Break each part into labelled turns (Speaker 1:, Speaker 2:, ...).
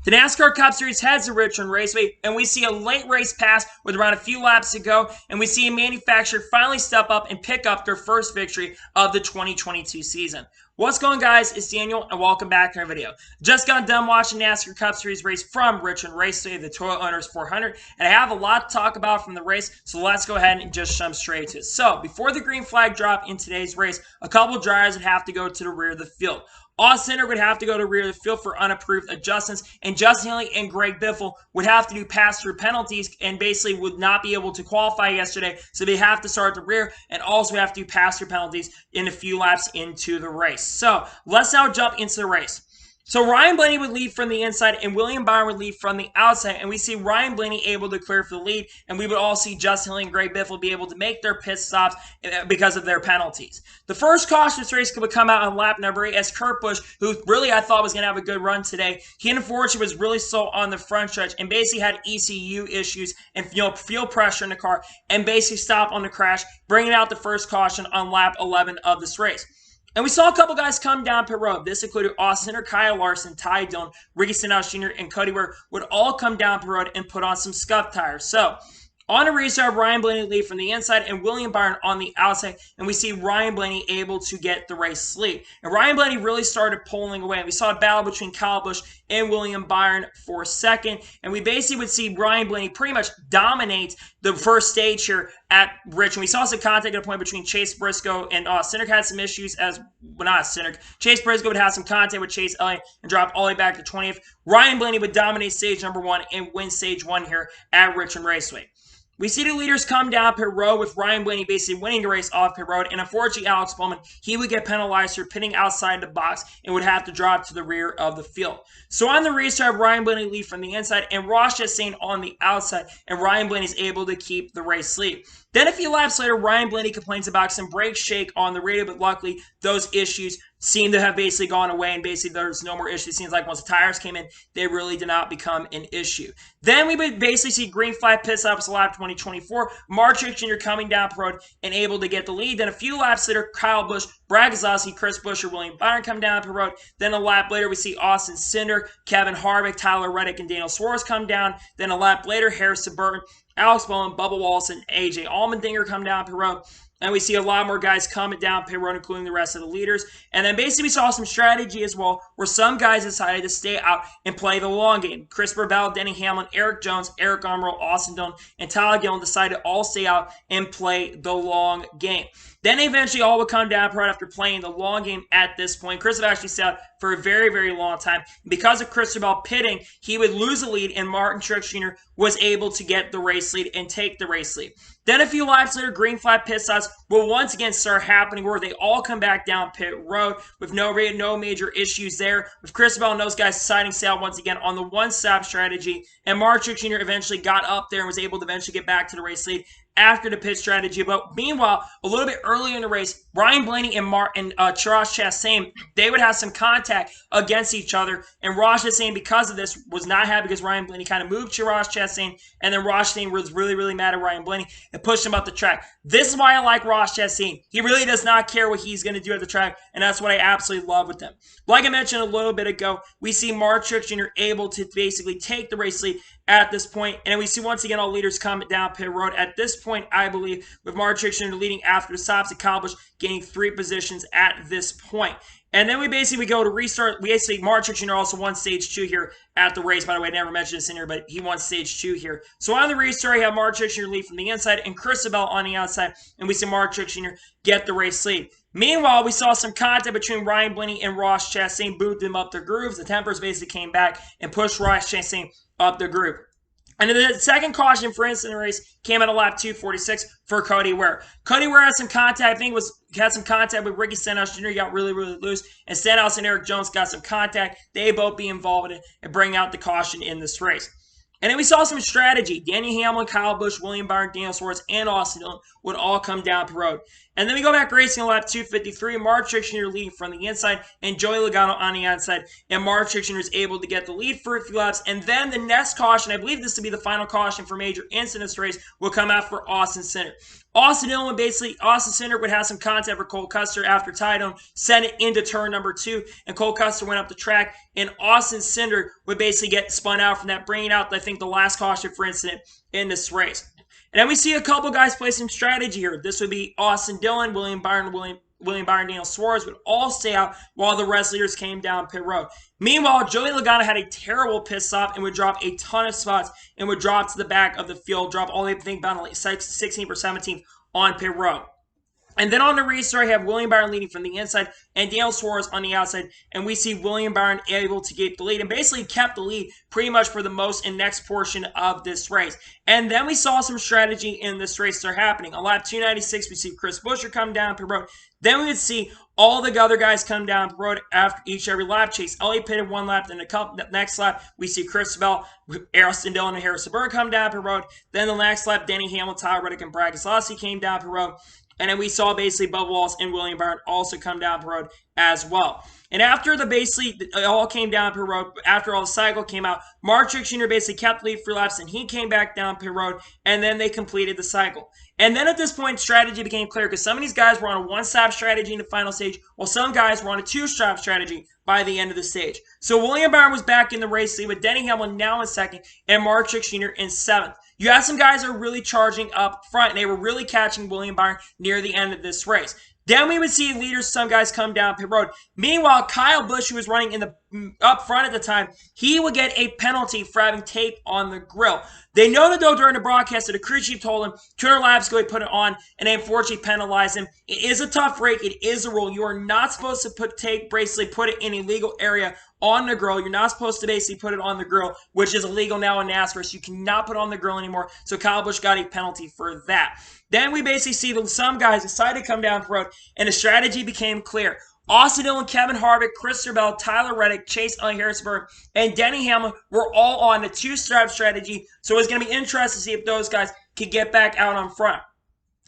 Speaker 1: The NASCAR Cup Series heads to Richmond Raceway, and we see a late race pass with around a few laps to go, and we see a manufacturer finally step up and pick up their first victory of the 2022 season. What's going on, guys? It's Daniel, and welcome back to our video. Just got done watching NASCAR Cup Series race from Richmond Raceway, the Toyota Owners 400, and I have a lot to talk about from the race, so let's go ahead and just jump straight to it. So, before the green flag drop in today's race, a couple drivers would have to go to the rear of the field. Austin Center would have to go to rear of the field for unapproved adjustments, and Justin Haley and Greg Biffle would have to do pass-through penalties and basically would not be able to qualify yesterday, so they have to start at the rear and also have to do pass-through penalties in a few laps into the race. So let's now jump into the race. So Ryan Blaney would lead from the inside and William Byron would lead from the outside. And we see Ryan Blaney able to clear for the lead. And we would all see Justin Haley and Greg Biffle be able to make their pit stops because of their penalties. The first caution this race would come out on lap number 8 as Kurt Busch, who really I thought was going to have a good run today, he unfortunately was really slow on the front stretch and basically had ECU issues and fuel pressure in the car and basically stopped on the crash, bringing out the first caution on lap 11 of this race. And we saw a couple guys come down pit road. This included Austin Center, Kyle Larson, Ty Dillon, Ricky Stenhouse Jr., and Cody Ware would all come down pit road and put on some scuff tires. So, on the restart, Ryan Blaney lead from the inside and William Byron on the outside. And we see Ryan Blaney able to get the race lead. And Ryan Blaney really started pulling away. And we saw a battle between Kyle Busch and William Byron for second. And we basically would see Ryan Blaney pretty much dominate the first stage here at Richmond. We saw some contact at a point between Chase Briscoe and Cineric had some issues as, well, not Cineric. Chase Briscoe would have some contact with Chase Elliott and drop all the way back to 20th. Ryan Blaney would dominate stage number 1 and win stage 1 here at Richmond Raceway. We see the leaders come down pit road with Ryan Blaney basically winning the race off pit road, and unfortunately Alex Bowman, he would get penalized for pitting outside the box and would have to drop to the rear of the field. So on the restart, Ryan Blaney lead from the inside and Ross Chastain on the outside, and Ryan Blaney is able to keep the race lead. Then a few laps later, Ryan Blaney complains about some brake shake on the radio, but luckily those issues seem to have basically gone away, and basically there's no more issues. It seems like once the tires came in, they really did not become an issue. Then we would basically see green flag pit stops lap 2024, Mark Truex Jr. coming down the road and able to get the lead. Then a few laps later, Kyle Busch, Brad Keselowski, Chris Buescher, William Byron come down the road. Then a lap later, we see Austin Cindric, Kevin Harvick, Tyler Reddick, and Daniel Suarez come down. Then a lap later, Harrison Burton, Alex Bowman, Bubba Wallace, and AJ Allmendinger come down pit road. And we see a lot more guys coming down pit road, including the rest of the leaders. And then basically we saw some strategy as well, where some guys decided to stay out and play the long game. Chris Bell, Denny Hamlin, Eric Jones, Eric Almirola, Austin Dillon, and Tyler Gillen decided to all stay out and play the long game. Then they eventually all would come down right after playing the long game at this point. Chris would actually stay out for a very, very long time. Because of Chris Bell pitting, he would lose the lead, and Martin Truex Jr. was able to get the race lead and take the race lead. Then a few laps later, green flag pit stops will once again start happening where they all come back down pit road with no major issues there. With Chris Bell and those guys deciding to stay out once again on the one-stop strategy. And Martin Truex Jr. eventually got up there and was able to eventually get back to the race lead after the pit strategy. But meanwhile, a little bit earlier in the race, Ryan Blaney and Ross Chastain, they would have some contact against each other. And Ross Chastain, because of this, was not happy because Ryan Blaney kind of moved to Ross Chastain. And then Ross Chastain was really, really mad at Ryan Blaney and pushed him up the track. This is why I like Ross Chastain. He really does not care what he's going to do at the track. And that's what I absolutely love with him. Like I mentioned a little bit ago, we see Martin Truex Jr. able to basically take the race lead at this point. And we see once again all leaders come down pit road at this point, I believe, with Martin Truex Jr. leading after the stops and Kyle Busch gaining 3 positions at this point. And then we go to restart. We basically, Martin Truex Jr. also won stage 2 here at the race. By the way, I never mentioned this in here, but he won stage 2 here. So on the restart, you have Martin Truex Jr. lead from the inside and Chris Bell on the outside. And we see Martin Truex Jr. get the race lead. Meanwhile, we saw some contact between Ryan Blaney and Ross Chastain, booted them up their grooves. The tempers basically came back and pushed Ross Chastain up the groove. And the second caution for instance in the race came at a lap 246 for Cody Ware. Cody Ware had some contact, I think had some contact with Ricky Stenhouse Jr. He got really, really loose. And Stenhouse and Eric Jones got some contact. They both be involved in it and bring out the caution in this race. And then we saw some strategy. Denny Hamlin, Kyle Busch, William Byron, Daniel Suarez, and Austin Dillon would all come down the road. And then we go back racing on lap 253. Mark Jr. leading from the inside and Joey Logano on the outside. And Mark Jr. is able to get the lead for a few laps. And then the next caution, I believe this to be the final caution for major incidents race, will come out for Austin Center. Austin Center would have some contact for Cole Custer after Tydone sent it into turn number 2, and Cole Custer went up the track, and Austin Center would basically get spun out from that, bringing out, I think, the last caution for incident in this race. And then we see a couple guys play some strategy here. This would be Austin Dillon, William Byron, Daniel Suarez would all stay out while the rest leaders came down pit road. Meanwhile, Joey Logano had a terrible pit stop and would drop a ton of spots and would drop to the back of the field, drop all the way, I think, about 16th or 17th on pit road. And then on the restart, I have William Byron leading from the inside and Daniel Suarez on the outside. And we see William Byron able to get the lead and basically kept the lead pretty much for the most and next portion of this race. And then we saw some strategy in this race start happening. On lap 296, we see Chris Buescher come down pit road. Then we would see all the other guys come down the road after every lap. Chase Elliott pitted one lap. Then the next lap, we see Chris Bell, Austin Dillon, and Harrison Burton come down pit road. Then the next lap, Denny Hamlin, Tyler Reddick, and Brad Keselowski came down pit road. And then we saw basically Bubba Wallace and William Byron also come down the road as well. And after it all came down pit road, after all the cycle came out, Mark Jr. basically kept the lead for laps, and he came back down pit road, and then they completed the cycle. And then at this point, strategy became clear because some of these guys were on a one-stop strategy in the final stage, while some guys were on a two-stop strategy by the end of the stage. So William Byron was back in the race lead with Denny Hamlin now in second and Mark Jr. in seventh. You had some guys that were really charging up front, and they were really catching William Byron near the end of this race. Then we would see leaders, some guys come down pit road. Meanwhile, Kyle Busch, who was running in the up front at the time, he would get a penalty for having tape on the grill. They noted, though, during the broadcast that the crew chief told him 200 laps ago he put it on, and they unfortunately penalized him. It is a tough break. It is a rule. You are not supposed to put it in a legal area on the grill. You're not supposed to basically put it on the grill, which is illegal now in NASCAR, so you cannot put it on the grill anymore. So Kyle Busch got a penalty for that. Then we basically see that some guys decided to come down the road, and the strategy became clear. Austin Dillon, Kevin Harvick, Christopher Bell, Tyler Reddick, Chase Elliott, Harrison Burton, and Denny Hamlin were all on the two-strap strategy, so it's going to be interesting to see if those guys can get back out on front.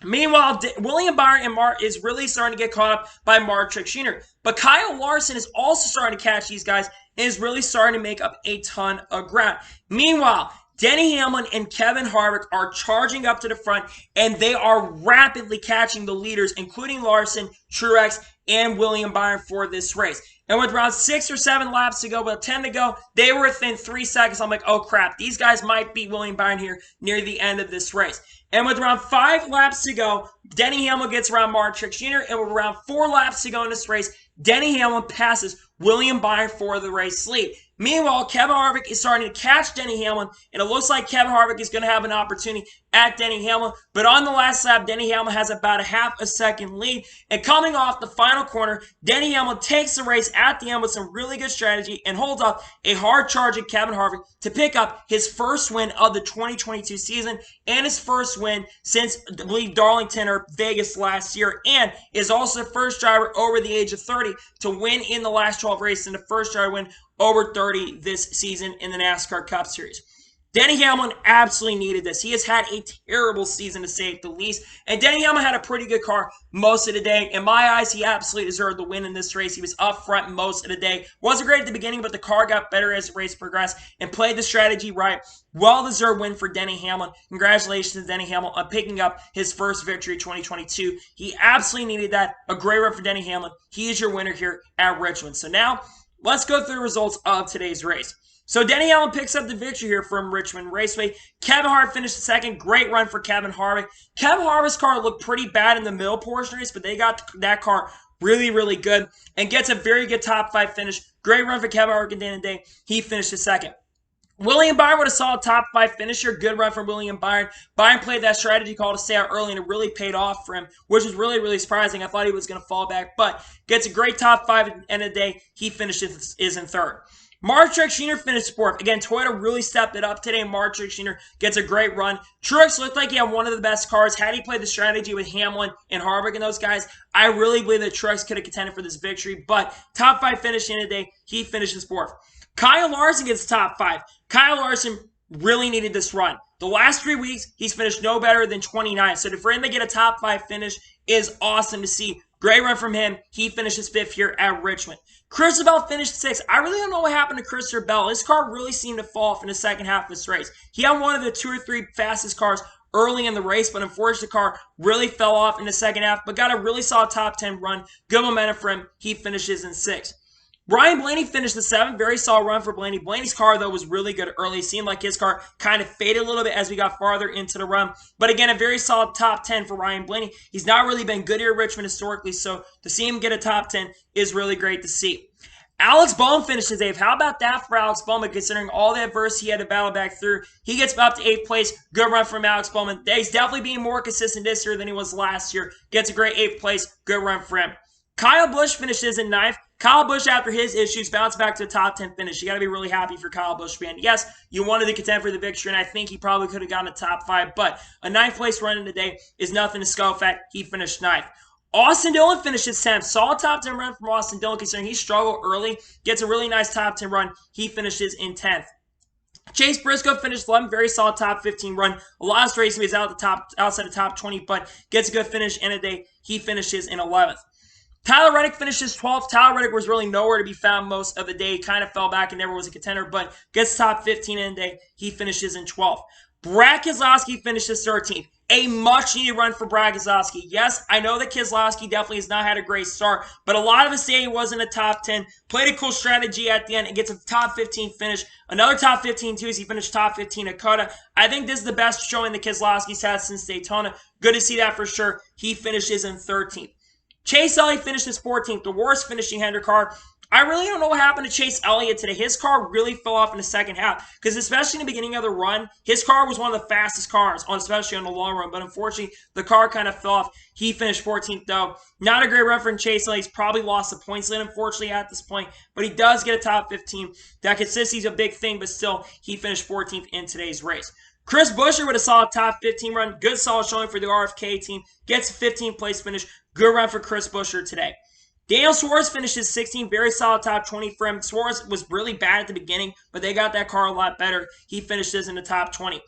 Speaker 1: Meanwhile, William Byron is really starting to get caught up by Mark Jr. But Kyle Larson is also starting to catch these guys and is really starting to make up a ton of ground. Meanwhile, Denny Hamlin and Kevin Harvick are charging up to the front, and they are rapidly catching the leaders, including Larson, Truex, and William Byron for this race. And with around 6 or 7 laps to go, with 10 to go, they were within 3 seconds. I'm like, oh crap, these guys might beat William Byron here near the end of this race. And with around 5 laps to go, Denny Hamlin gets around Mark Jr., and with around 4 laps to go in this race, Denny Hamlin passes William Byron for the race lead. Meanwhile, Kevin Harvick is starting to catch Denny Hamlin, and it looks like Kevin Harvick is going to have an opportunity at Denny Hamlin. But on the last lap, Denny Hamlin has about a half a second lead. And coming off the final corner, Denny Hamlin takes the race at the end with some really good strategy and holds off a hard-charging Kevin Harvick to pick up his first win of the 2022 season and his first win since, I believe, Darlington or Vegas last year, and is also the first driver over the age of 30 to win in the last 12 races and the first driver to win over 30 this season in the NASCAR Cup Series. Denny Hamlin absolutely needed this. He has had a terrible season, to say the least. And Denny Hamlin had a pretty good car most of the day. In my eyes, he absolutely deserved the win in this race. He was up front most of the day. Wasn't great at the beginning, but the car got better as the race progressed and played the strategy right. Well-deserved win for Denny Hamlin. Congratulations to Denny Hamlin on picking up his first victory 2022. He absolutely needed that. A great run for Denny Hamlin. He is your winner here at Richmond. So now, let's go through the results of today's race. So Denny Hamlin picks up the victory here from Richmond Raceway. Kevin Harvick finished second. Great run for Kevin Harvick. Kevin Harvick's car looked pretty bad in the middle portion of the race, but they got that car really, really good and gets a very good top 5 finish. Great run for Kevin Harvick at the end of the day. He finished second. William Byron with a solid top 5 finisher. Good run from William Byron. Byron played that strategy call to stay out early, and it really paid off for him, which was really, really surprising. I thought he was going to fall back, but gets a great top 5 at the end of the day. He finishes in third. Mark Jr. finished fourth. Again, Toyota really stepped it up today. Mark Jr. gets a great run. Truex looked like he had one of the best cars. Had he played the strategy with Hamlin and Harvick and those guys, I really believe that Truex could have contended for this victory. But top 5 finish in the day, he finishes fourth. Kyle Larson gets top 5. Kyle Larson really needed this run. The last 3 weeks, he's finished no better than 29. So for him to get a top 5 finish is awesome to see. Great run from him. He finishes 5th here at Richmond. Christopher Bell finished 6th. I really don't know what happened to Christopher Bell. His car really seemed to fall off in the second half of this race. He had one of the 2 or 3 fastest cars early in the race, but unfortunately the car really fell off in the second half, but got a really solid top 10 run. Good momentum for him. He finishes in 6th. Ryan Blaney finished the 7th. Very solid run for Blaney. Blaney's car, though, was really good early. It seemed like his car kind of faded a little bit as we got farther into the run. But again, a very solid top 10 for Ryan Blaney. He's not really been good here at Richmond historically, so to see him get a top 10 is really great to see. Alex Bowman finishes 8th. How about that for Alex Bowman, considering all the adversity he had to battle back through? He gets up to 8th place. Good run from Alex Bowman. He's definitely being more consistent this year than he was last year. Gets a great 8th place. Good run for him. Kyle Busch finishes in 9th. Kyle Busch, after his issues, bounced back to the top 10 finish. You got to be really happy for Kyle Busch, man. Yes, you wanted to contend for the victory, and I think he probably could have gotten a top 5, but a 9th place run in the day is nothing to scoff at. He finished 9th. Austin Dillon finishes 10th. Solid top 10 run from Austin Dillon, considering he struggled early. Gets a really nice top 10 run. He finishes in 10th. Chase Briscoe finished 11th. Very solid top 15 run. A lot of racing is outside the top 20, but gets a good finish in a day. He finishes in 11th. Tyler Reddick finishes 12th. Tyler Reddick was really nowhere to be found most of the day. Kind of fell back and never was a contender, but gets top 15 in the day. He finishes in 12th. Brad Keselowski finishes 13th. A much-needed run for Brad Keselowski. Yes, I know that Keselowski definitely has not had a great start, but a lot of us say he was in the top 10. Played a cool strategy at the end and gets a top 15 finish. Another top 15 too as he finished top 15 at Coda. I think this is the best showing that Keselowski's had since Daytona. Good to see that for sure. He finishes in 13th. Chase Elliott finishes 14th, the worst finishing Hendrick car. I really don't know what happened to Chase Elliott today. His car really fell off in the second half because especially in the beginning of the run, his car was one of the fastest cars, especially on the long run. But unfortunately, the car kind of fell off. He finished 14th, though. Not a great run for Chase Elliott. He's probably lost the points lead, unfortunately, at this point. But he does get a top 15. That consistency is a big thing, but still, he finished 14th in today's race. Chris Buescher with a solid top 15 run. Good solid showing for the RFK team. Gets a 15th place finish. Good run for Chris Buescher today. Daniel Suarez finishes 16th. Very solid top 20 for him. Suarez was really bad at the beginning, but they got that car a lot better. He finishes in the top 20.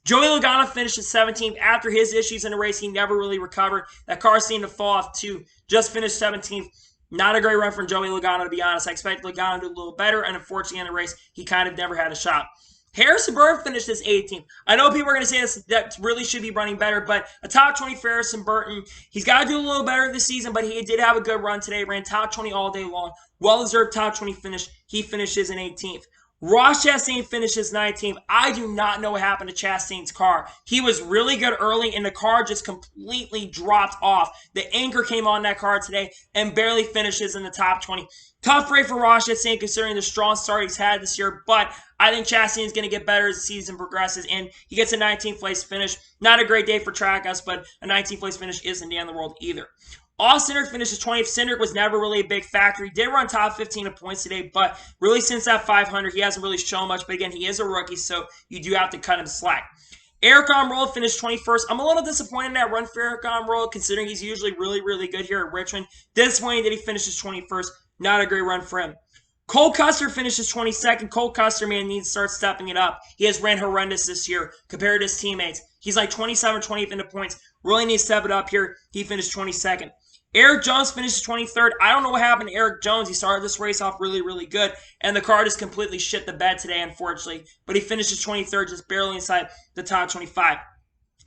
Speaker 1: Joey Logano finishes 17th. After his issues in the race, he never really recovered. That car seemed to fall off too. Just finished 17th. Not a great run from Joey Logano, to be honest. I expected Logano to do a little better, and unfortunately in the race, he kind of never had a shot. Harrison Burton finished as 18th. I know people are going to say this, that really should be running better, but a top 20 for Harrison Burton. He's got to do a little better this season, but he did have a good run today. Ran top 20 all day long. Well-deserved top 20 finish. He finishes in 18th. Ross Chastain finishes 19th. I do not know what happened to Chastain's car. He was really good early, and the car just completely dropped off. The anchor came on that car today and barely finishes in the top 20. Tough rate for Ross Chastain considering the strong start he's had this year, but I think Chastain is going to get better as the season progresses, and he gets a 19th place finish. Not a great day for Trackhouse, but a 19th place finish isn't the end of the world either. Austin Cindric finishes 20th. Cindric was never really a big factor. He did run top 15 of points today, but really since that 500, he hasn't really shown much. But again, he is a rookie, so you do have to cut him slack. Eric Almirola finished 21st. I'm a little disappointed in that run for Eric Almirola, considering he's usually really, really good here at Richmond. Disappointing that he finishes 21st. Not a great run for him. Cole Custer finishes 22nd. Cole Custer, man, needs to start stepping it up. He has ran horrendous this year compared to his teammates. He's like 27 or 20th into points. Really needs to step it up here. He finished 22nd. Eric Jones finishes 23rd. I don't know what happened to Eric Jones. He started this race off really, really good, and the car just completely shit the bed today, unfortunately. But he finishes 23rd, just barely inside the top 25.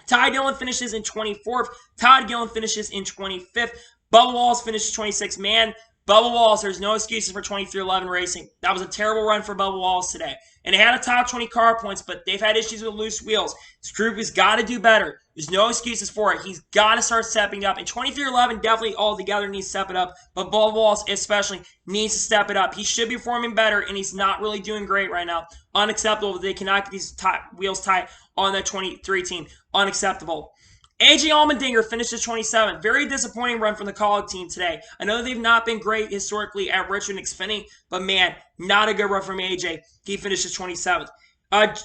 Speaker 1: Ty Dillon finishes in 24th. Todd Gillen finishes in 25th. Bubba Wallace finishes 26th. Man, Bubba Wallace, there's no excuses for 23-11 racing. That was a terrible run for Bubba Wallace today. And they had a top 20 car points, but they've had issues with loose wheels. This group has got to do better. There's no excuses for it. He's got to start stepping up. And 23-11 definitely all together needs to step it up. But Bubba Wallace especially needs to step it up. He should be performing better, and he's not really doing great right now. Unacceptable that they cannot get these wheels tight on that 23 team. Unacceptable. AJ Allmendinger finishes 27th. Very disappointing run from the Kaulig team today. I know they've not been great historically at Richmond Xfinity, but man, not a good run from AJ. He finishes 27th.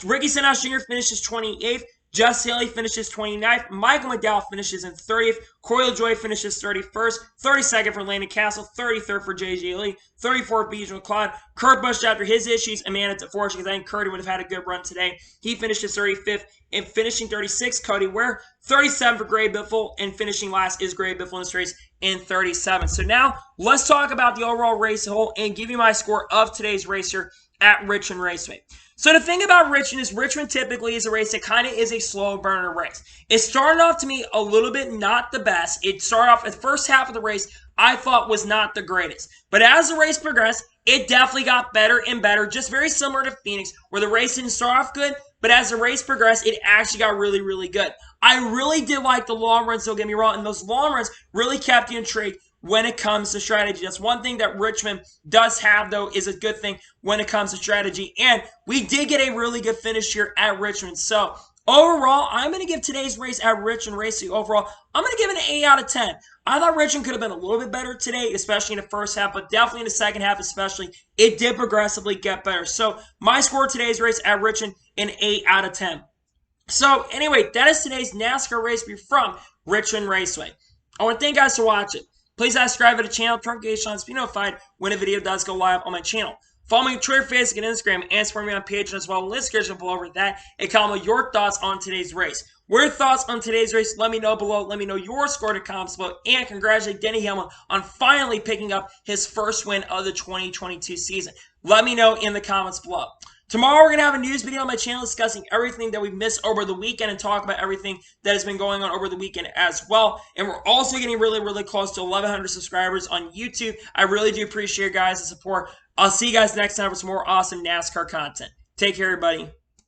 Speaker 1: Ricky Stenhouse Jr. finishes 28th. Jess Haley finishes 29th. Michael McDowell finishes in 30th. Corey LaJoie finishes 31st. 32nd for Landon Castle. 33rd for J.J. Lee. 34th, BJ McLeod. Kurt Busch, after his issues, a man, it's unfortunate because I think Kurt would have had a good run today. He finishes 35th. And finishing 36th, Cody Ware. 37 for Gray Biffle. And finishing last is Gray Biffle in this race in 37. So now, let's talk about the overall race as a whole and give you my score of today's race here at Richmond Raceway. So the thing about Richmond is Richmond typically is a race that kind of is a slow burner race. It started off to me a little bit not the best. It started off the first half of the race I thought was not the greatest. But as the race progressed, it definitely got better and better, just very similar to Phoenix, where the race didn't start off good, but as the race progressed, it actually got really, really good. I really did like the long runs, don't get me wrong, and those long runs really kept you intrigued when it comes to strategy. That's one thing that Richmond does have, though, is a good thing when it comes to strategy. And we did get a really good finish here at Richmond. So overall, I'm going to give today's race at Richmond Racing overall, I'm going to give it an 8 out of 10. I thought Richmond could have been a little bit better today, especially in the first half, but definitely in the second half especially, it did progressively get better. So my score today's race at Richmond, an 8 out of 10. So anyway, that is today's NASCAR race review from Richmond Raceway. I want to thank you guys for watching. Please subscribe to the channel, turn notifications to be notified when a video does go live on my channel. Follow me on Twitter, Facebook, and Instagram, and support me on Patreon as well. List description below over that, and comment your thoughts on today's race. What are your thoughts on today's race? Let me know below. Let me know your score in the comments below, and congratulate Denny Hamlin on finally picking up his first win of the 2022 season. Let me know in the comments below. Tomorrow, we're going to have a news video on my channel discussing everything that we missed over the weekend and talk about everything that has been going on over the weekend as well. And we're also getting really, really close to 1,100 subscribers on YouTube. I really do appreciate your guys' support. I'll see you guys next time for some more awesome NASCAR content. Take care, everybody.